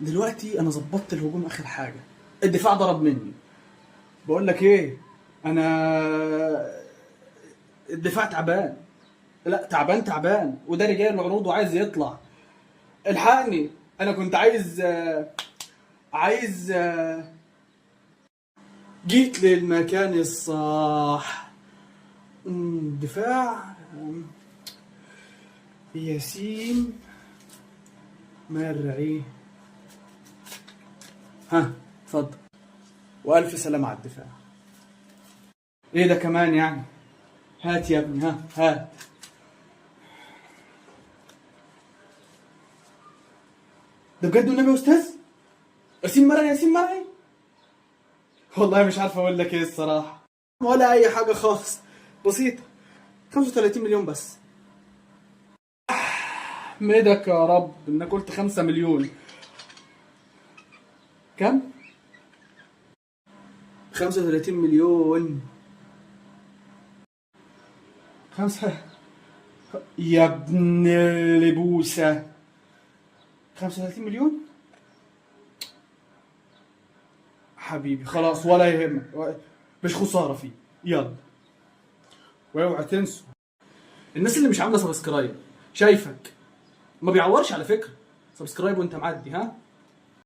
دلوقتي انا ظبطت الهجوم اخر حاجه. الدفاع ضرب مني. بقول لك ايه، انا الدفاع تعبان. لا تعبان تعبان، وده جاي العروض وعايز يطلع. الحقني. انا كنت عايز جيت للمكان الصح. دفاع. ياسين مرعي. ها، اتفضل. والف سلامة على الدفاع. ايه ده كمان يعني؟ هات يا ابني، ها هات. ده بجد والنبي يا استاذ؟ ياسين مرعي، ياسين مرعي. والله مش عارف اقول لك ايه الصراحه، ولا اي حاجه خالص. بسيطه. 35 مليون بس. احمدك يا رب انك قلت 5 مليون. كم؟ 35 مليون. خمسة. يا ابن البوسة. 35 مليون. حبيبي خلاص، ولا يهمك. مش خسارة فيه. يلا. واوعى تنسوا الناس اللي مش عاملة سبسكرايب. شايفك. ما بيعورش على فكرة. سبسكرايب وانت معدي، ها.